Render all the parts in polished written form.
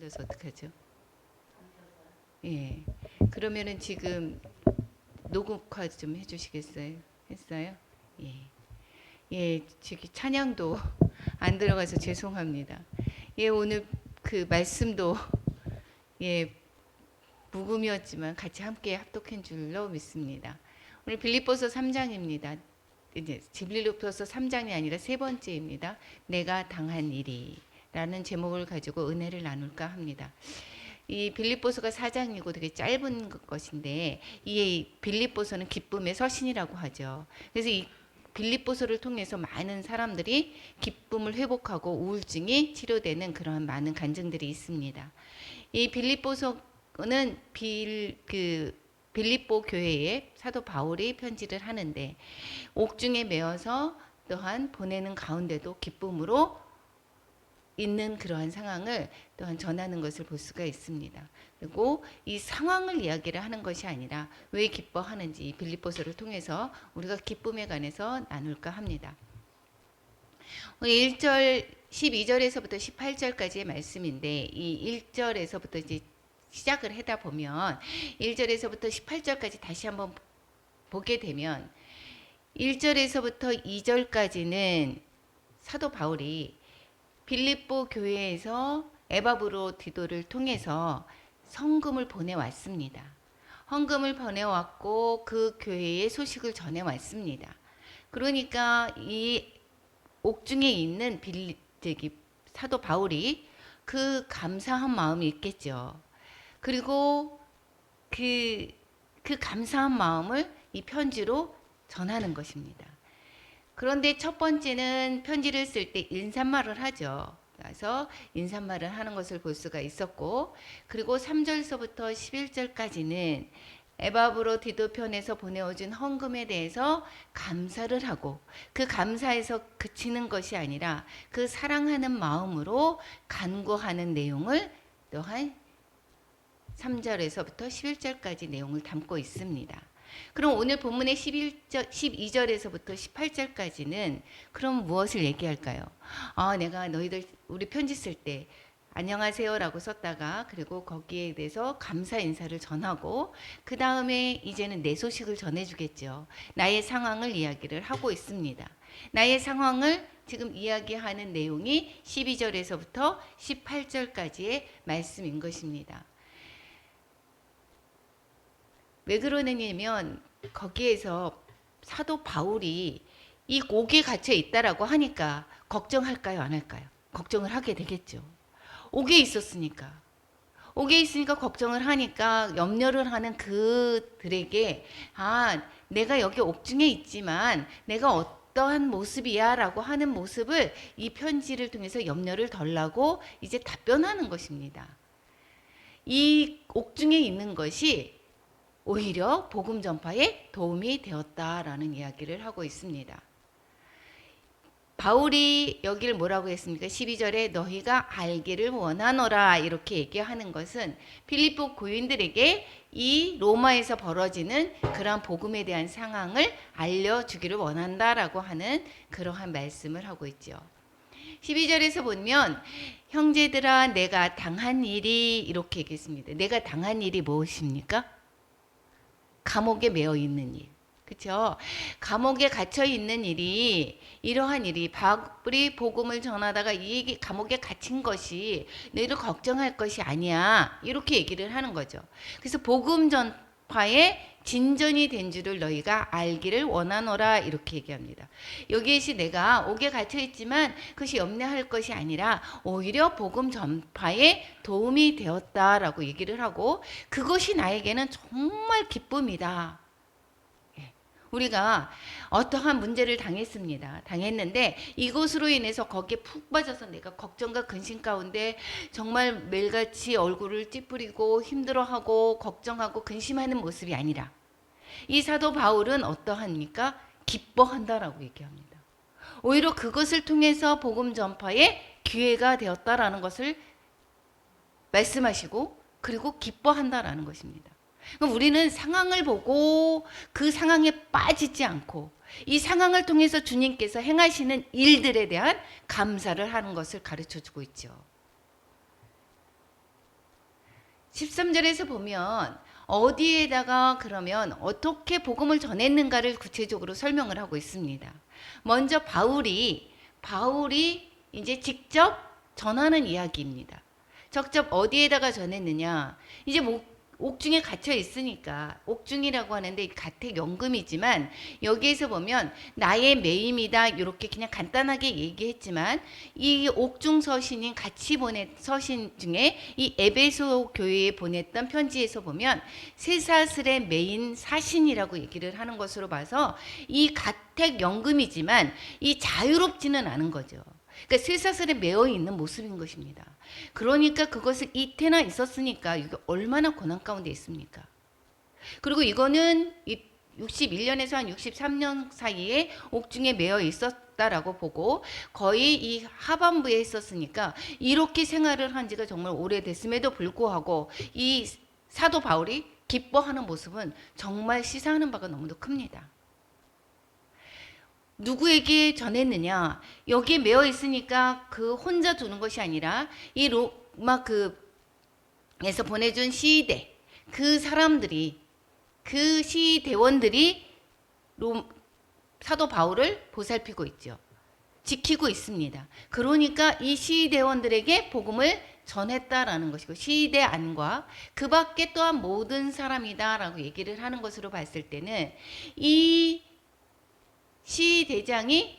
떨어져서 어떡하죠? 예. 그러면은 지금 녹음화 좀 해주시겠어요? 했어요? 예. 예, 지금 찬양도 안 들어가서 죄송합니다. 예, 오늘 그 말씀도 예, 묵음이었지만 같이 함께 합독한 줄로 믿습니다. 오늘 빌립보서 3장입니다. 이제 빌립보서 3장이 아니라 세 번째입니다. 내가 당한 일이라는 제목을 가지고 은혜를 나눌까 합니다. 이 빌립보서가 4장이고 되게 짧은 것인데 이 빌립보서는 기쁨의 서신이라고 하죠. 그래서 이 빌립보서를 통해서 많은 사람들이 기쁨을 회복하고 우울증이 치료되는 그러한 많은 간증들이 있습니다. 이 빌립보서는 빌립보 교회에 사도 바울이 편지를 하는데 옥중에 매어서 또한 보내는 가운데도 기쁨으로 있는 그러한 상황을 또한 전하는 것을 볼 수가 있습니다. 그리고 이 상황을 이야기를 하는 것이 아니라 왜 기뻐하는지 빌립보서를 통해서 우리가 기쁨에 관해서 나눌까 합니다. 1절 12절에서부터 18절까지의 말씀인데 이 1절에서부터 이제 시작을 하다 보면 1절에서부터 18절까지 다시 한번 보게 되면 1절에서부터 2절까지는 사도 바울이 빌립보 교회에서 에바브로디도를 통해서 성금을 보내왔습니다. 헌금을 보내왔고 그 교회의 소식을 전해왔습니다. 그러니까 이 옥중에 있는 사도 바울이 그 감사한 마음이 있겠죠. 그리고 그 감사한 마음을 이 편지로 전하는 것입니다. 그런데 첫 번째는 편지를 쓸 때 인사말을 하죠. 그래서 인사말을 하는 것을 볼 수가 있었고, 그리고 3절서부터 11절까지는 에바브로디도 편에서 보내어준 헌금에 대해서 감사를 하고 그 감사에서 그치는 것이 아니라 그 사랑하는 마음으로 간구하는 내용을 또한 3절에서부터 11절까지 내용을 담고 있습니다. 그럼 오늘 본문의 12절에서부터 18절까지는 그럼 무엇을 얘기할까요? 내가 너희들 우리 편지 쓸 때 안녕하세요라고 썼다가 그리고 거기에 대해서 감사 인사를 전하고 그 다음에 이제는 내 소식을 전해주겠죠. 나의 상황을 이야기를 하고 있습니다. 나의 상황을 지금 이야기하는 내용이 12절에서부터 18절까지의 말씀인 것입니다. 왜 그러느냐면 거기에서 사도 바울이 이 옥에 갇혀 있다라고 하니까 걱정할까요, 안 할까요? 걱정을 하게 되겠죠. 옥에 있었으니까. 옥에 있으니까 걱정을 하니까 염려를 하는 그들에게 내가 여기 옥중에 있지만 내가 어떠한 모습이야 라고 하는 모습을 이 편지를 통해서 염려를 덜라고 이제 답변하는 것입니다. 이 옥중에 있는 것이 오히려 복음 전파에 도움이 되었다라는 이야기를 하고 있습니다. 바울이 여기를 뭐라고 했습니까? 12절에 너희가 알기를 원하노라 이렇게 얘기하는 것은 빌립보 교인들에게 이 로마에서 벌어지는 그러한 복음에 대한 상황을 알려주기를 원한다라고 하는 그러한 말씀을 하고 있죠. 12절에서 보면 형제들아 내가 당한 일이 이렇게 얘기했습니다. 내가 당한 일이 무엇입니까? 감옥에 매어 있는 일. 그렇죠? 감옥에 갇혀 있는 일이 이러한 일이 바울이 복음을 전하다가 이 감옥에 갇힌 것이 너희를 걱정할 것이 아니야. 이렇게 얘기를 하는 거죠. 그래서 복음 전파에 진전이 된 줄을 너희가 알기를 원하노라 이렇게 얘기합니다. 여기에서 내가 옥에 갇혀 있지만 그것이 염려할 것이 아니라 오히려 복음 전파에 도움이 되었다라고 얘기를 하고 그것이 나에게는 정말 기쁨이다. 우리가 어떠한 문제를 당했는데 이것으로 인해서 거기에 푹 빠져서 내가 걱정과 근심 가운데 정말 매일같이 얼굴을 찌푸리고 힘들어하고 걱정하고 근심하는 모습이 아니라 이 사도 바울은 어떠합니까? 기뻐한다라고 얘기합니다. 오히려 그것을 통해서 복음 전파에 기회가 되었다라는 것을 말씀하시고 그리고 기뻐한다라는 것입니다. 그럼 우리는 상황을 보고 그 상황에 빠지지 않고 이 상황을 통해서 주님께서 행하시는 일들에 대한 감사를 하는 것을 가르쳐 주고 있죠. 13절에서 보면 어디에다가 그러면 어떻게 복음을 전했는가를 구체적으로 설명을 하고 있습니다. 먼저 바울이 이제 직접 전하는 이야기입니다. 직접 어디에다가 전했느냐? 이제 옥중에 갇혀 있으니까 옥중이라고 하는데 가택연금이지만 여기에서 보면 나의 매임이다 이렇게 그냥 간단하게 얘기했지만 이 옥중 서신인 같이 보낸 서신 중에 이 에베소 교회에 보냈던 편지에서 보면 쇠사슬의 매인 사신이라고 얘기를 하는 것으로 봐서 이 가택연금이지만 이 자유롭지는 않은 거죠. 그러니까 쇠사슬에 매어 있는 모습인 것입니다. 그러니까 그것을 이태나 있었으니까 이게 얼마나 고난 가운데 있습니까? 그리고 이거는 61년에서 한 63년 사이에 옥중에 매어 있었다라고 보고 거의 이 하반부에 있었으니까 이렇게 생활을 한 지가 정말 오래됐음에도 불구하고 이 사도 바울이 기뻐하는 모습은 정말 시사하는 바가 너무도 큽니다. 누구에게 전했느냐? 여기에 매어 있으니까 그 혼자 두는 것이 아니라 이 로마 그에서 보내준 시대 그 사람들이 그 시대원들이 사도 바울을 보살피고 있죠. 지키고 있습니다. 그러니까 이 시대원들에게 복음을 전했다라는 것이고 시대 안과 그 밖에 또한 모든 사람이다라고 얘기를 하는 것으로 봤을 때는 이 시대장이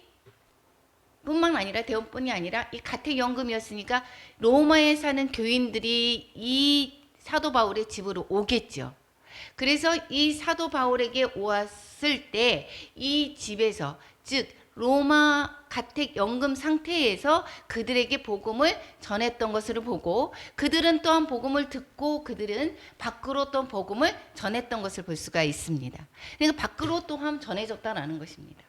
뿐만 아니라 대원뿐이 아니라 이 가택연금이었으니까 로마에 사는 교인들이 이 사도 바울의 집으로 오겠죠. 그래서 이 사도 바울에게 왔을 때 이 집에서 즉 로마 가택연금 상태에서 그들에게 복음을 전했던 것을 보고 그들은 또한 복음을 듣고 그들은 밖으로 또 복음을 전했던 것을 볼 수가 있습니다. 그러니까 밖으로 또한 전해졌다라는 것입니다.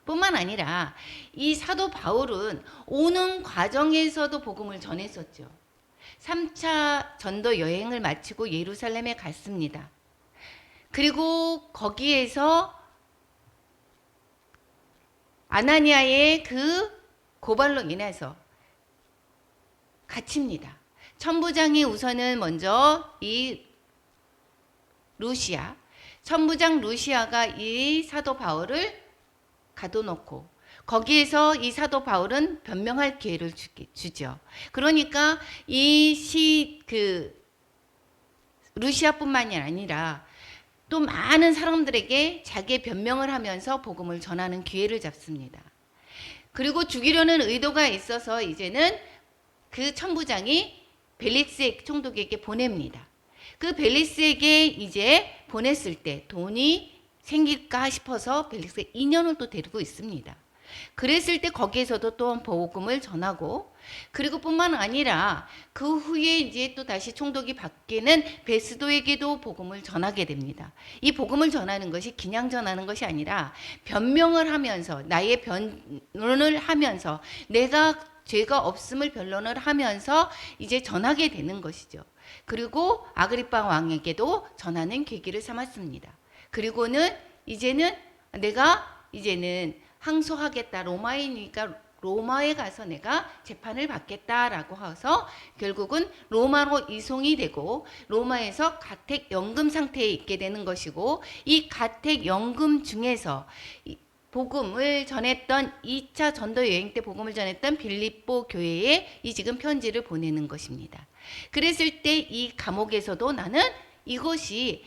뿐만 아니라 이 사도 바울은 오는 과정에서도 복음을 전했었죠. 3차 전도 여행을 마치고 예루살렘에 갔습니다. 그리고 거기에서 아나니아의 그 고발로 인해서 갇힙니다. 천부장이 우선은 먼저 이 루시아, 천부장 루시아가 이 사도 바울을 가둬놓고 거기에서 이 사도 바울은 변명할 기회를 주죠. 그러니까 루시아뿐만이 아니라 또 많은 사람들에게 자기의 변명을 하면서 복음을 전하는 기회를 잡습니다. 그리고 죽이려는 의도가 있어서 이제는 그 천부장이 벨릭스 총독에게 보냅니다. 그 벨릭스에게 이제 보냈을 때 돈이 생길까 싶어서 벨릭스가 인연을 또 데리고 있습니다. 그랬을 때 거기에서도 또 복음을 전하고 그리고 뿐만 아니라 그 후에 이제 또 다시 총독이 바뀌는 베스도에게도 복음을 전하게 됩니다. 이 복음을 전하는 것이 그냥 전하는 것이 아니라 변명을 하면서 나의 변론을 하면서 내가 죄가 없음을 변론을 하면서 이제 전하게 되는 것이죠. 그리고 아그리파 왕에게도 전하는 계기를 삼았습니다. 그리고는 이제는 내가 이제는 항소하겠다. 로마이니까 로마에 가서 내가 재판을 받겠다라고 해서 결국은 로마로 이송이 되고 로마에서 가택연금 상태에 있게 되는 것이고 이 가택연금 중에서 복음을 전했던 2차 전도 여행 때 복음을 전했던 빌립보 교회에 이 지금 편지를 보내는 것입니다. 그랬을 때 이 감옥에서도 나는 이것이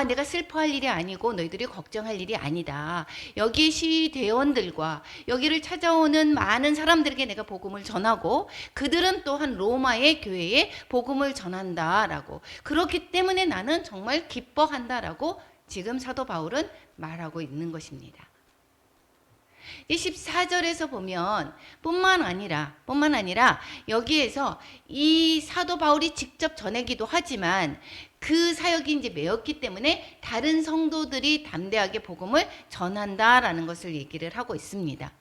내가 슬퍼할 일이 아니고 너희들이 걱정할 일이 아니다. 여기 시대원들과 여기를 찾아오는 많은 사람들에게 내가 복음을 전하고 그들은 또한 로마의 교회에 복음을 전한다라고 그렇기 때문에 나는 정말 기뻐한다라고 지금 사도 바울은 말하고 있는 것입니다. 14절에서 보면 뿐만 아니라 여기에서 이 사도 바울이 직접 전하기도 하지만 그 사역이 이제 매였기 때문에 다른 성도들이 담대하게 복음을 전한다라는 것을 얘기를 하고 있습니다.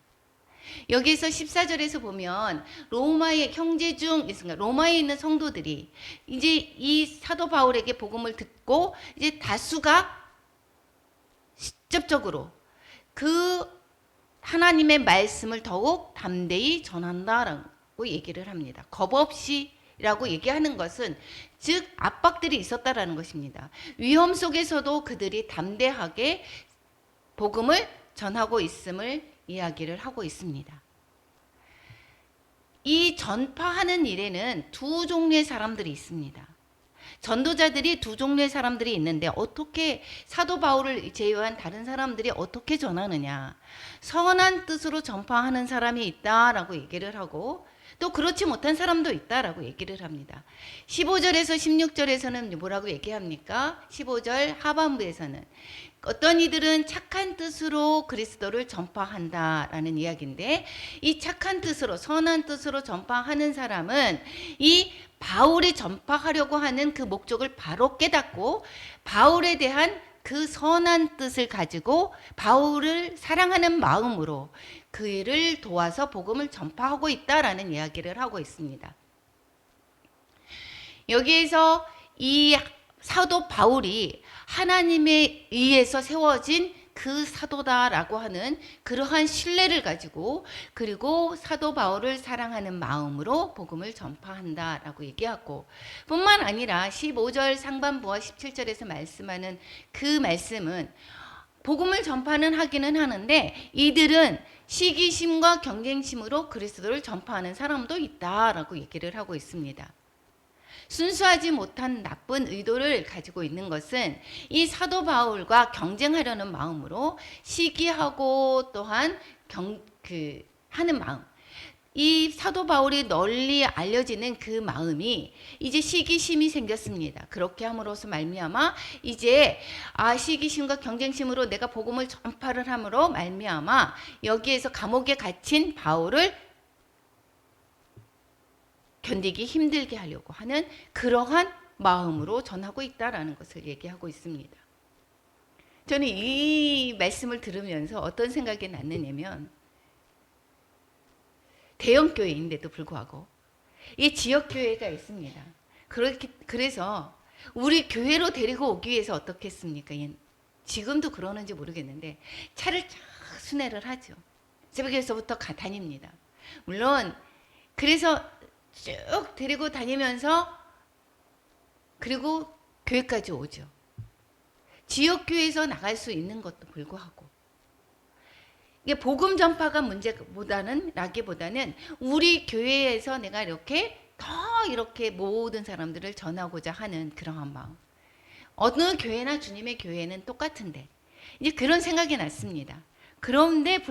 여기에서 14절에서 보면 로마의 형제 중 로마에 있는 성도들이 이제 이 사도 바울에게 복음을 듣고 이제 다수가 직접적으로 그 하나님의 말씀을 더욱 담대히 전한다라고 얘기를 합니다. 겁 없이 라고 얘기하는 것은 즉 압박들이 있었다라는 것입니다. 위험 속에서도 그들이 담대하게 복음을 전하고 있음을 이야기를 하고 있습니다. 이 전파하는 일에는 두 종류의 사람들이 있습니다. 전도자들이 두 종류의 사람들이 있는데 어떻게 사도 바울을 제외한 다른 사람들이 어떻게 전하느냐. 선한 뜻으로 전파하는 사람이 있다라고 얘기를 하고 또 그렇지 못한 사람도 있다라고 얘기를 합니다. 15절에서 16절에서는 뭐라고 얘기합니까? 15절 하반부에서는 어떤 이들은 착한 뜻으로 그리스도를 전파한다라는 이야기인데 이 착한 뜻으로 선한 뜻으로 전파하는 사람은 이 바울이 전파하려고 하는 그 목적을 바로 깨닫고 바울에 대한 그 선한 뜻을 가지고 바울을 사랑하는 마음으로 그를 도와서 복음을 전파하고 있다라는 이야기를 하고 있습니다. 여기에서 이 사도 바울이 하나님에 의해서 세워진 그 사도다라고 하는 그러한 신뢰를 가지고 그리고 사도 바울을 사랑하는 마음으로 복음을 전파한다라고 얘기하고 뿐만 아니라 15절 상반부와 17절에서 말씀하는 그 말씀은 복음을 전파는 하기는 하는데 이들은 시기심과 경쟁심으로 그리스도를 전파하는 사람도 있다라고 얘기를 하고 있습니다. 순수하지 못한 나쁜 의도를 가지고 있는 것은 이 사도 바울과 경쟁하려는 마음으로 시기하고 또한 하는 마음. 이 사도 바울이 널리 알려지는 그 마음이 이제 시기심이 생겼습니다. 그렇게 함으로써 말미암아 이제 시기심과 경쟁심으로 내가 복음을 전파를 함으로 말미암아 여기에서 감옥에 갇힌 바울을 견디기 힘들게 하려고 하는 그러한 마음으로 전하고 있다라는 것을 얘기하고 있습니다. 저는 이 말씀을 들으면서 어떤 생각이 났느냐면 대형 교회인데도 불구하고 이 지역 교회가 있습니다. 그래서 우리 교회로 데리고 오기 위해서 어떻게 했습니까? 지금도 그러는지 모르겠는데 차를 쫙 순회를 하죠. 새벽에서부터 다닙니다. 물론 그래서 쭉 데리고 다니면서 그리고 교회까지 오죠. 지역교회에서 나갈 수 있는 것도 불구하고 이게 복음 전파가 문제보다는 우리 교회에서 내가 이렇게 더 이렇게 모든 사람들을 전하고자 하는 그러한 마음. 어느 교회나 주님의 교회는 똑같은데 이제 그런 생각이 났습니다. 그럼에도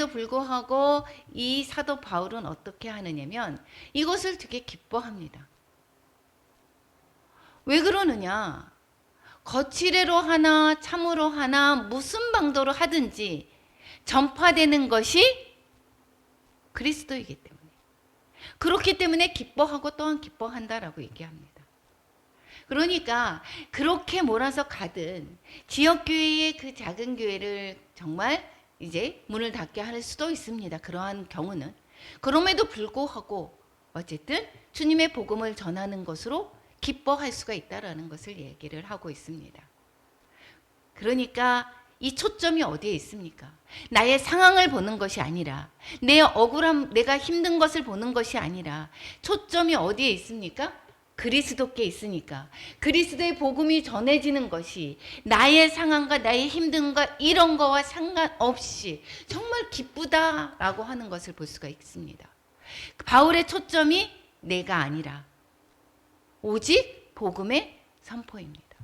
불구하고 이 사도 바울은 어떻게 하느냐면 이것을 되게 기뻐합니다. 왜 그러느냐? 거칠애로 하나 참으로 하나 무슨 방도로 하든지 전파되는 것이 그리스도이기 때문에 그렇기 때문에 기뻐하고 또한 기뻐한다라고 얘기합니다. 그러니까 그렇게 몰아서 가든 지역교회의 그 작은 교회를 정말 이제 문을 닫게 할 수도 있습니다. 그러한 경우는. 그럼에도 불구하고 어쨌든 주님의 복음을 전하는 것으로 기뻐할 수가 있다라는 것을 얘기를 하고 있습니다. 그러니까 이 초점이 어디에 있습니까? 나의 상황을 보는 것이 아니라 내 억울함, 내가 힘든 것을 보는 것이 아니라 초점이 어디에 있습니까? 그리스도께 있으니까 그리스도의 복음이 전해지는 것이 나의 상황과 나의 힘든과 이런 거와 상관없이 정말 기쁘다라고 하는 것을 볼 수가 있습니다. 바울의 초점이 내가 아니라 오직 복음의 선포입니다.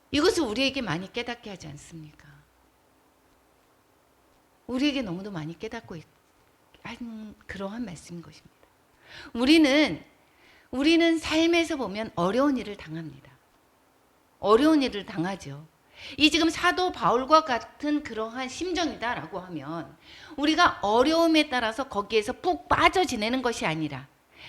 이것을 우리에게 많이 깨닫게 하지 않습니까? 우리에게 너무도 많이 깨닫고 하는 그러한 말씀인 것입니다. 우리는 삶에서 보면 어려운 일을 당합니다. 어려운 일을 당하죠. 이 지금 사도 바울과 같은 그러한 심정이다라고 하면 우리가 어려움에 따라서 거기에서 푹 빠져 지내는 것이 아니라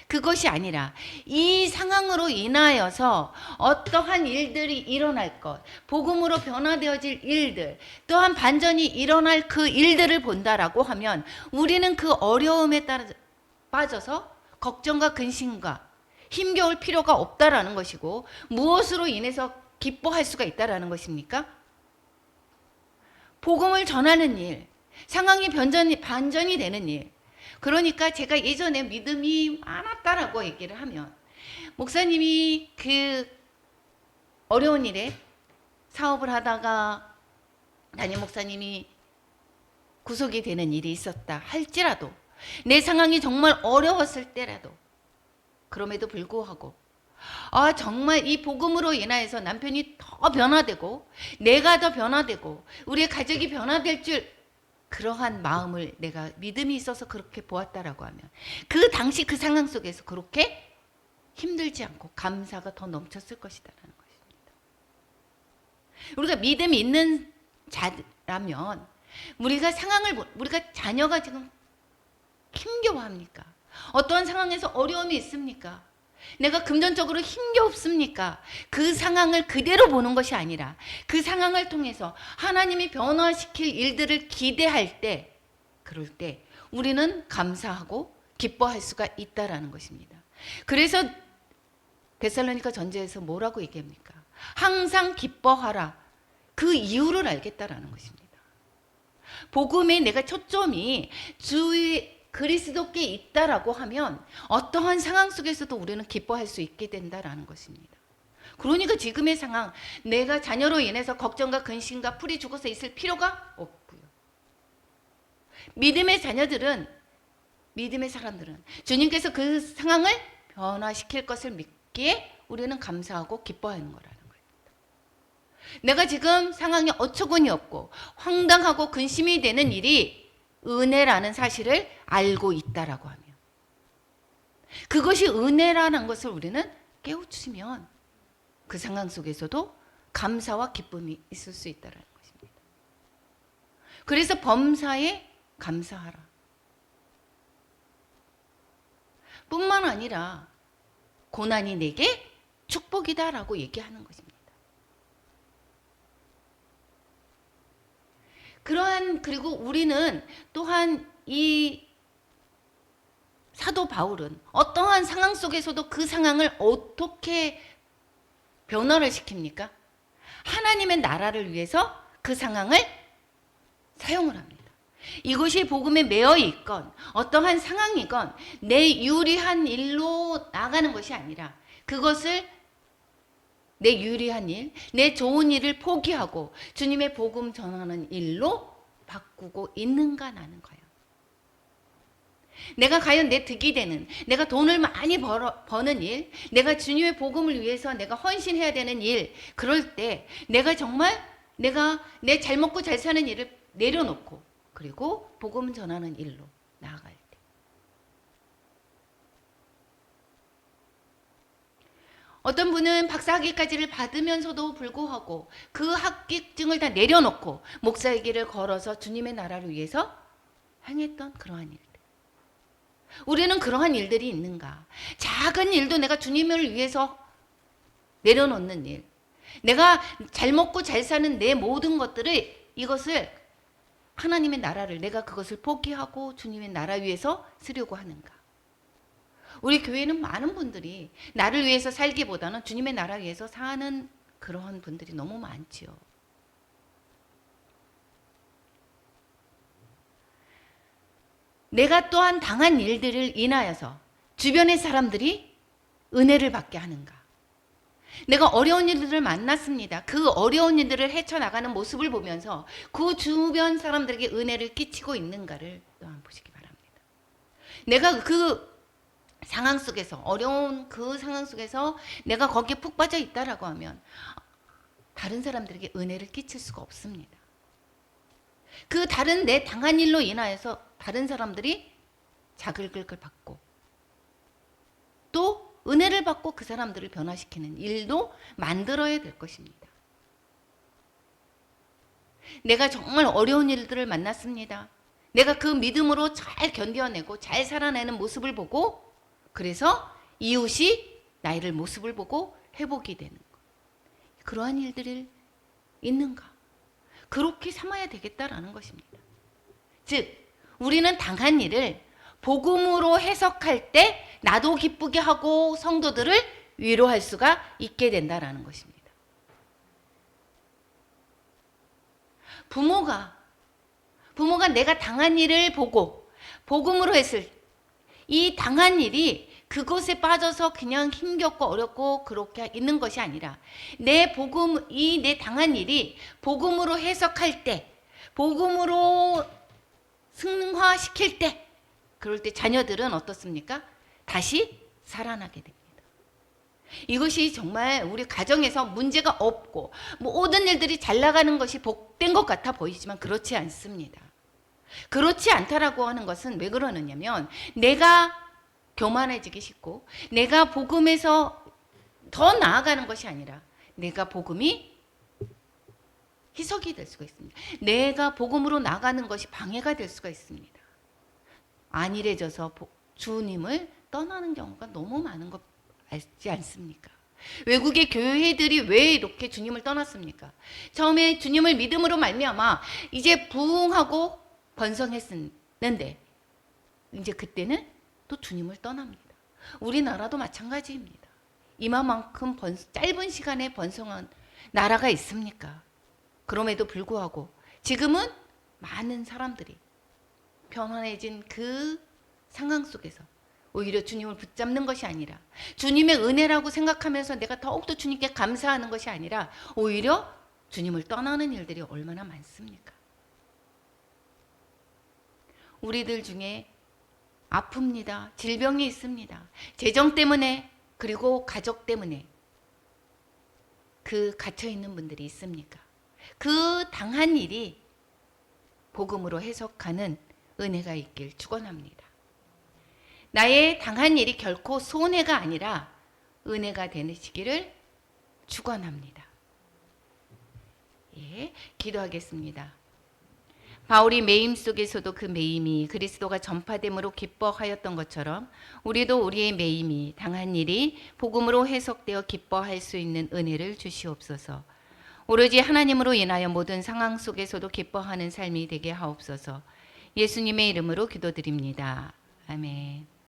그것이 아니라 이 상황으로 인하여서 어떠한 일들이 일어날 것, 복음으로 변화되어질 일들, 또한 반전이 일어날 그 일들을 본다라고 하면 우리는 그 어려움에 따라 빠져서 걱정과 근심과 힘겨울 필요가 없다라는 것이고 무엇으로 인해서 기뻐할 수가 있다라는 것입니까? 복음을 전하는 일, 상황이 반전이 되는 일, 그러니까 제가 예전에 믿음이 많았다라고 얘기를 하면 목사님이 그 어려운 일에 사업을 하다가 담임 목사님이 구속이 되는 일이 있었다 할지라도 내 상황이 정말 어려웠을 때라도 그럼에도 불구하고 정말 이 복음으로 인하여서 남편이 더 변화되고 내가 더 변화되고 우리의 가족이 변화될 줄 그러한 마음을 내가 믿음이 있어서 그렇게 보았다라고 하면 그 당시 그 상황 속에서 그렇게 힘들지 않고 감사가 더 넘쳤을 것이다라는 것입니다. 우리가 믿음이 있는 자라면 우리가 자녀가 지금 힘겨워합니까? 어떠한 상황에서 어려움이 있습니까? 내가 금전적으로 힘겹습니까? 그 상황을 그대로 보는 것이 아니라 그 상황을 통해서 하나님이 변화시킬 일들을 기대할 때, 그럴 때 우리는 감사하고 기뻐할 수가 있다라는 것입니다. 그래서 데살로니가 전서에서 뭐라고 얘기합니까? 항상 기뻐하라. 그 이유를 알겠다라는 것입니다. 복음에 내가 초점이 주의 그리스도께 있다라고 하면 어떠한 상황 속에서도 우리는 기뻐할 수 있게 된다라는 것입니다. 그러니까 지금의 상황, 내가 자녀로 인해서 걱정과 근심과 풀이 죽어서 있을 필요가 없고요. 믿음의 사람들은 주님께서 그 상황을 변화시킬 것을 믿기에 우리는 감사하고 기뻐하는 거라는 거예요. 내가 지금 상황이 어처구니 없고 황당하고 근심이 되는 일이 은혜라는 사실을 알고 있다라고 하면 그것이 은혜라는 것을 우리는 깨우치면 그 상황 속에서도 감사와 기쁨이 있을 수 있다는 것입니다. 그래서 범사에 감사하라. 뿐만 아니라 고난이 내게 축복이다라고 얘기하는 것입니다. 그리고 우리는 또한 이 사도 바울은 어떠한 상황 속에서도 그 상황을 어떻게 변화를 시킵니까? 하나님의 나라를 위해서 그 상황을 사용을 합니다. 이것이 복음에 매여 있건 어떠한 상황이건 내 유리한 일로 나가는 것이 아니라 그것을 내 유리한 일, 내 좋은 일을 포기하고 주님의 복음 전하는 일로 바꾸고 있는가라는 거예요. 내가 과연 내 득이 되는, 내가 돈을 많이 버는 일, 내가 주님의 복음을 위해서 내가 헌신해야 되는 일, 그럴 때 내가 정말 내가 내 잘 먹고 잘 사는 일을 내려놓고 그리고 복음 전하는 일로 나아갈 때. 어떤 분은 박사학위까지를 받으면서도 불구하고 그 학위증을 다 내려놓고 목사의 길을 걸어서 주님의 나라를 위해서 행했던 그러한 일들. 우리는 그러한 일들이 있는가? 작은 일도 내가 주님을 위해서 내려놓는 일. 내가 잘 먹고 잘 사는 내 모든 것들을 이것을 하나님의 나라를 내가 그것을 포기하고 주님의 나라 위해서 쓰려고 하는가? 우리 교회는 많은 분들이 나를 위해서 살기보다는 주님의 나라 위해서 사는 그러한 분들이 너무 많지요. 내가 또한 당한 일들을 인하여서 주변의 사람들이 은혜를 받게 하는가? 내가 어려운 일들을 만났습니다. 그 어려운 일들을 헤쳐나가는 모습을 보면서 그 주변 사람들에게 은혜를 끼치고 있는가를 또한 보시기 바랍니다. 내가 그 상황 속에서 어려운 그 상황 속에서 내가 거기에 푹 빠져 있다라고 하면 다른 사람들에게 은혜를 끼칠 수가 없습니다. 그 다른 내 당한 일로 인하여서 다른 사람들이 자글글글 받고 또 은혜를 받고 그 사람들을 변화시키는 일도 만들어야 될 것입니다. 내가 정말 어려운 일들을 만났습니다. 내가 그 믿음으로 잘 견뎌내고 잘 살아내는 모습을 보고 그래서 이웃이 나의 모습을 보고 회복이 되는 것. 그러한 일들이 있는가? 그렇게 삼아야 되겠다라는 것입니다. 즉 우리는 당한 일을 복음으로 해석할 때 나도 기쁘게 하고 성도들을 위로할 수가 있게 된다라는 것입니다. 부모가 내가 당한 일을 보고 복음으로 했을 이 당한 일이 그것에 빠져서 그냥 힘겹고 어렵고 그렇게 있는 것이 아니라 내 복음, 이 내 당한 일이 복음으로 해석할 때, 복음으로 승화시킬 때, 그럴 때 자녀들은 어떻습니까? 다시 살아나게 됩니다. 이것이 정말 우리 가정에서 문제가 없고 모든 일들이 잘 나가는 것이 복된 것 같아 보이지만 그렇지 않습니다. 그렇지 않다라고 하는 것은 왜 그러느냐면 내가 교만해지기 쉽고 내가 복음에서 더 나아가는 것이 아니라 내가 복음이 희석이 될 수가 있습니다. 내가 복음으로 나가는 것이 방해가 될 수가 있습니다. 안일해져서 주님을 떠나는 경우가 너무 많은 것 알지 않습니까? 외국의 교회들이 왜 이렇게 주님을 떠났습니까? 처음에 주님을 믿음으로 말미암아 이제 부흥하고 번성했는데 이제 그때는 또 주님을 떠납니다. 우리나라도 마찬가지입니다. 이만큼 짧은 시간에 번성한 나라가 있습니까? 그럼에도 불구하고 지금은 많은 사람들이 편안해진 그 상황 속에서 오히려 주님을 붙잡는 것이 아니라 주님의 은혜라고 생각하면서 내가 더욱더 주님께 감사하는 것이 아니라 오히려 주님을 떠나는 일들이 얼마나 많습니까? 우리들 중에 아픕니다. 질병이 있습니다. 재정 때문에 그리고 가족 때문에 그 갇혀있는 분들이 있습니까? 그 당한 일이 복음으로 해석하는 은혜가 있길 축원합니다. 나의 당한 일이 결코 손해가 아니라 은혜가 되시기를 축원합니다. 예, 기도하겠습니다. 바울이 매임 속에서도 그 매임이 그리스도가 전파됨으로 기뻐하였던 것처럼 우리도 우리의 매임이 당한 일이 복음으로 해석되어 기뻐할 수 있는 은혜를 주시옵소서. 오로지 하나님으로 인하여 모든 상황 속에서도 기뻐하는 삶이 되게 하옵소서. 예수님의 이름으로 기도드립니다. 아멘.